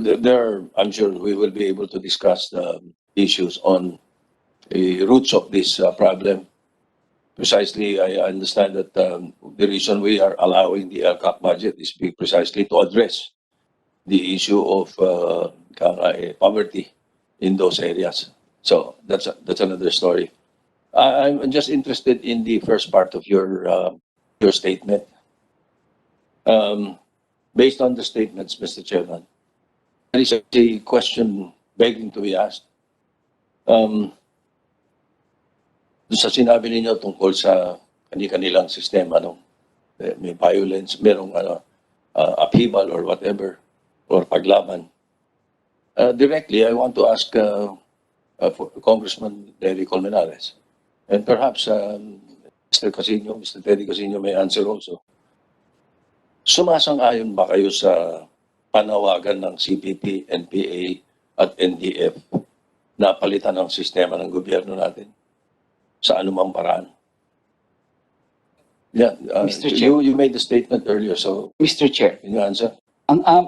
I'm sure we will be able to discuss the issues on the roots of this problem. Precisely, I understand that the reason we are allowing the LCAC budget is precisely to address the issue of poverty in those areas. So that's another story. I'm just interested in the first part of your statement. Based on the statements, Mr. Chairman, there is a question begging to be asked. Sa sinabi ninyo tungkol sa kanilang sistema, no? May violence, merong upheaval or whatever, or paglaban. Directly, I want to ask Congressman Neri Colmenares, and perhaps Mr. Teddy Casino may answer also. Sumasang-ayon ba kayo sa panawagan ng CPP, NPA at NDF na palitan ang sistema ng gobyerno natin sa anumang paraan? Yeah, Mr. Chair. you made the statement earlier, so Mr. Chair, can you answer?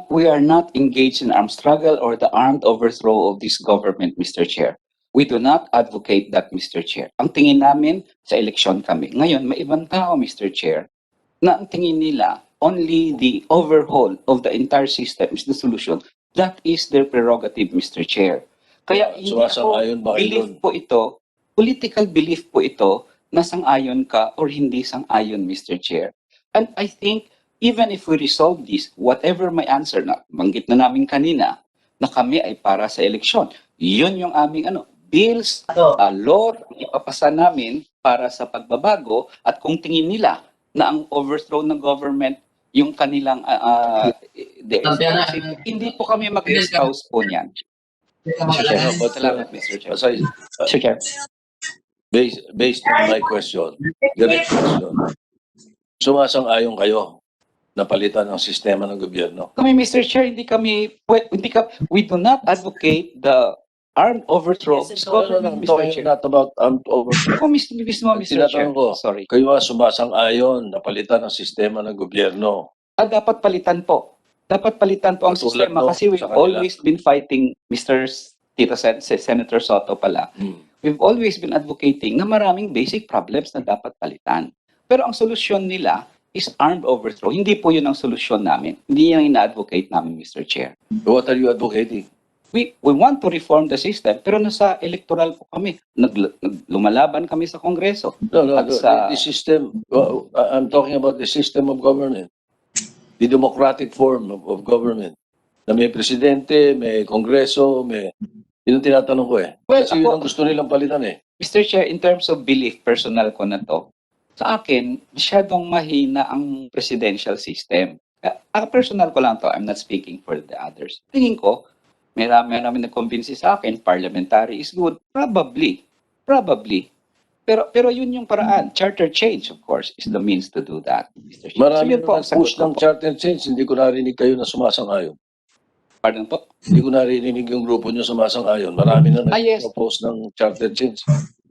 we are not engaged in armed struggle or the armed overthrow of this government, Mr. Chair. We do not advocate that, Mr. Chair. Ang tingin namin, sa eleksyon kami. Ngayon, may ibang tao, Mr. Chair, na ang tingin nila, only the overhaul of the entire system is the solution. That is their prerogative, Mr. Chair. Kaya hindi Sumasang-ayon ba kayo belief doon? po ito, political belief po ito, na sang-ayon ka or hindi sang-ayon, Mr. Chair. And I think, even if we resolve this, whatever my answer na, banggit na namin kanina, na kami ay para sa eleksyon. Yun yung aming bills, law, ipapasa namin para sa pagbabago at kung tingin nila na ang overthrow ng government yung kanilang hindi po kami mag-espouse po niyan. Salamat, Mr. Chair. Mr. Chair. Based on my question, direct question, sumasang-ayon kayo na palitan ang sistema ng gobyerno? Kami, Mr. Chair, we do not advocate the armed overthrow. Mr. Chair. Not about armed overthrow. Mismo, Mr. Chair. Tinatanong ko, Sorry. kayo sumasang-ayon na palitan ang sistema ng gobyerno? Dapat palitan po. Dapat palitan po ang Katulad sistema no, kasi we've sa kanila. always been fighting, Mr. Tito Senator Sotto pala. We've always been advocating na maraming basic problems na dapat palitan. Pero ang solusyon nila is armed overthrow. Hindi po yun ang solusyon namin. Hindi yung ina-advocate namin, Mr. Chair. What are you advocating? We want to reform the system, pero nasa electoral po kami. Lumalaban kami sa Kongreso. No, At sa- the system, I'm talking about the system of government. The democratic form of government. Na may presidente, may kongreso, may... Yun ang tinatanong ko eh. Well, Kasi yun ang gusto nilang palitan eh. Mr. Chair, in terms of belief, personal ko na to, sa akin, masyadong mahina ang presidential system. Personal ko lang to, I'm not speaking for the others. Tingin ko, may namin nag-convince sa akin, parliamentary is good. Probably. Pero yun yung paraan. Charter change, of course, is the means to do that, Mr. Chair. Marami yun na ang sagot nag-push ko ng po. charter change, hindi ko narinig kayo na sumasang-ayon. Pardon po? Hindi ko narinig yung grupo nyo sumasang-ayon. Marami na yes. nag-post ng charter change.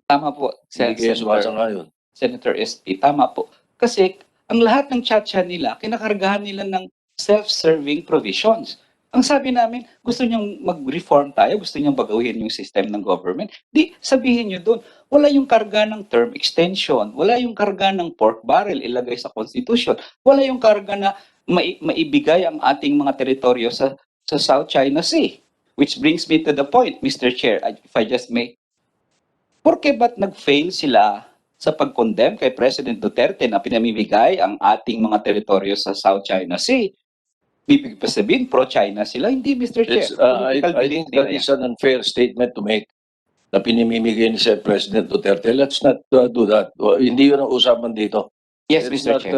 Tama po, Hindi kayo sumasang-ayon. Senator SP, tama po. Kasi ang lahat ng chat-chat nila, kinakargahan nila ng self-serving provisions. Ang sabi namin, gusto niyong mag-reform tayo, gusto niyong baguhin yung system ng government, di sabihin niyo doon, wala yung karga ng term extension, wala yung karga ng pork barrel ilagay sa constitution, wala yung karga na maibigay ang ating mga teritoryo sa South China Sea. Which brings me to the point, Mr. Chair, if I just may. Porke ba't nag-fail sila sa pag-condemn kay President Duterte na pinamimigay ang ating mga teritoryo sa South China Sea? Bibig pa sabihin, pro-China sila? Hindi, Mr. Chair. I think that is an unfair statement to make na pinimimigay ni President Duterte. Let's not do that. Hindi yun ang usapan dito. Yes, It's Mr. not, Chair.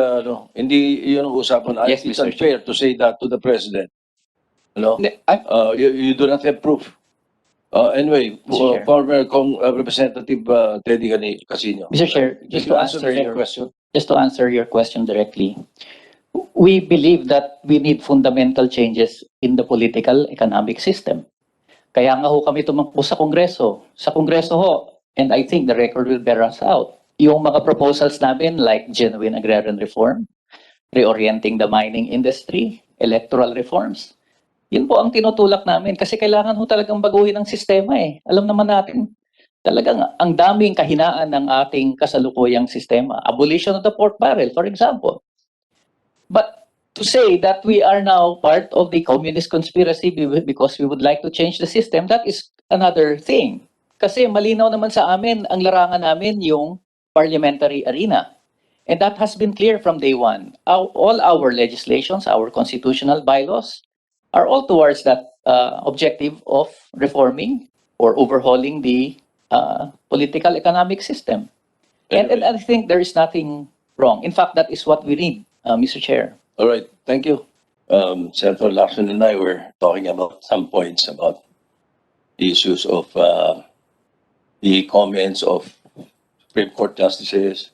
hindi yun ang usapan. Yes, It's Mr. unfair to say that to the President. You do not have proof. Anyway, Mr. Chair. former Representative Teddy Casino. Mr. Chair, just to answer your question directly, we believe that we need fundamental changes in the political economic system. Kaya nga ho kami tumakbo sa Kongreso. Sa Kongreso ho, and I think the record will bear us out, yung mga proposals namin like genuine agrarian reform, reorienting the mining industry, electoral reforms, Yun po ang tinutulak namin kasi kailangan ho talagang baguhin ang sistema eh. Alam naman natin, talagang ang daming kahinaan ng ating kasalukuyang sistema. Abolition of the pork barrel, for example. But to say that we are now part of the communist conspiracy because we would like to change the system, that is another thing. Kasi malinaw naman sa amin, ang larangan namin yung parliamentary arena. And that has been clear from day one. All our legislations, our constitutional bylaws, are all towards that objective of reforming or overhauling the political economic system. And I think there is nothing wrong. In fact, that is what we need, Mr. Chair. All right, thank you. Senator Lacson and I were talking about some points about the issues of the comments of Supreme Court justices.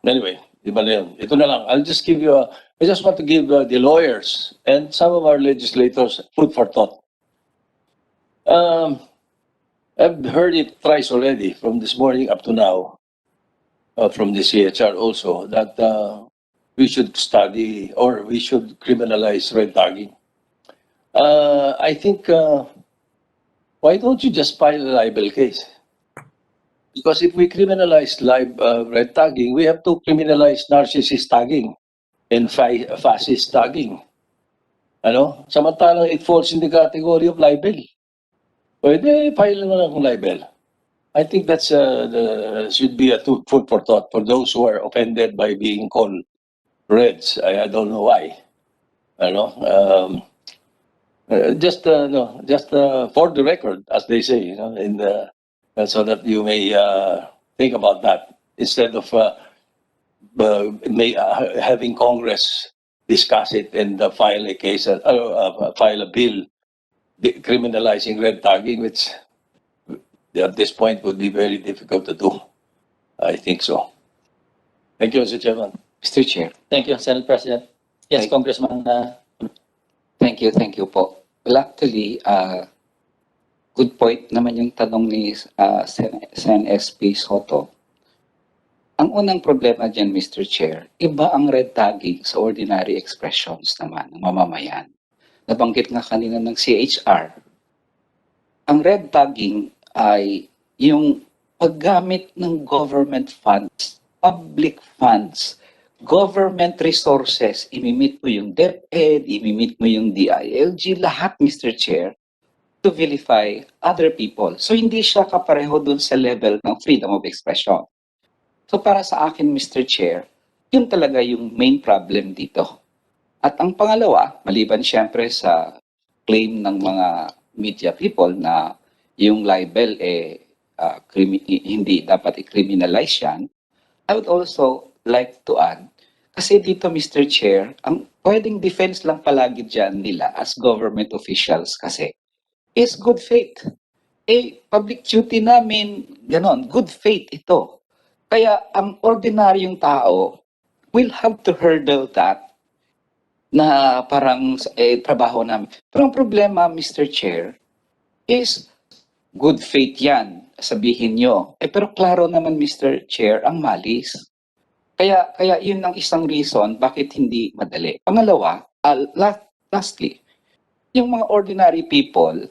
Anyway, iba na yun. Ito na lang. I'll just give you I just want to give the lawyers and some of our legislators food for thought. I've heard it thrice already from this morning up to now, from the CHR also, that we should study or we should criminalize red tagging. I think, why don't you just file a libel case? Because if we criminalize red tagging, we have to criminalize narcissist tagging and fascist tagging. Ano? Samantalang it falls in the category of libel. Pwede, file naman ng libel. I think that's should be a food for thought for those who are offended by being called Reds. I don't know why. Ano? Just for the record, as they say, in the so that you may think about that instead of having Congress discuss it and file a case, file a bill criminalizing red tagging, which at this point would be very difficult to do. I think so. Thank you, Mr. Chairman. Mr. Chair. Thank you, Senate President. Yes, Congressman. Thank you po. Well, actually, good point naman yung tanong ni Sen. SP Sotto. Ang unang problema dyan, Mr. Chair, iba ang red tagging sa ordinary expressions naman ng mamamayan. Nabanggit nga kanina ng CHR. Ang red tagging ay yung paggamit ng government funds, public funds, government resources, imimit mo yung DepEd, imimit mo yung DILG, lahat, Mr. Chair, to vilify other people. So hindi siya kapareho dun sa level ng freedom of expression. So para sa akin, Mr. Chair, yun talaga yung main problem dito. At ang pangalawa, maliban siyempre sa claim ng mga media people na yung libel hindi dapat i-criminalize yan, I would also like to add, kasi dito, Mr. Chair, ang pwedeng defense lang palagi dyan nila as government officials kasi is good faith. Public duty namin, ganon, good faith ito. Kaya ang ordinaryong tao will have to hurdle that na parang trabaho namin. Pero ang problema, Mr. Chair, is good faith yan, sabihin nyo. Pero klaro naman, Mr. Chair, ang malis. Kaya yun ang isang reason bakit hindi madali. Pangalawa, lastly, yung mga ordinary people,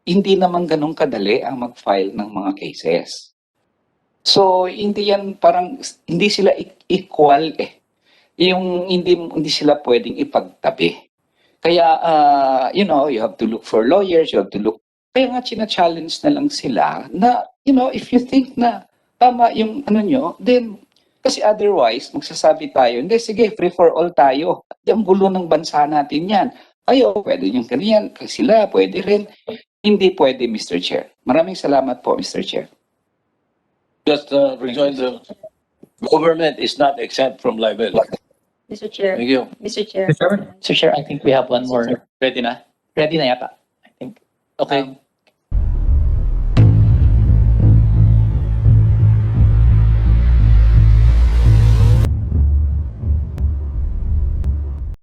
hindi naman ganun kadali ang mag-file ng mga cases. So, hindi yan parang, hindi sila equal Yung hindi sila pwedeng ipagtabi. Kaya, you have to look for lawyers, you have to look. Kaya nga, china-challenge na lang sila na, if you think na tama yung nyo, then, kasi otherwise, magsasabi tayo, hindi, sige, free for all tayo. Ang gulo ng bansa natin yan. Kayo, pwede yung ganyan, sila, pwede rin. Hindi pwede, Mr. Chair. Maraming salamat po, Mr. Chair. Just rejoin the government is not exempt from libel. Mr. Chair. Thank you. Mr. Chair. Mr. Chair, I think we have one more. Ready na? Ready na yata, I think. Okay.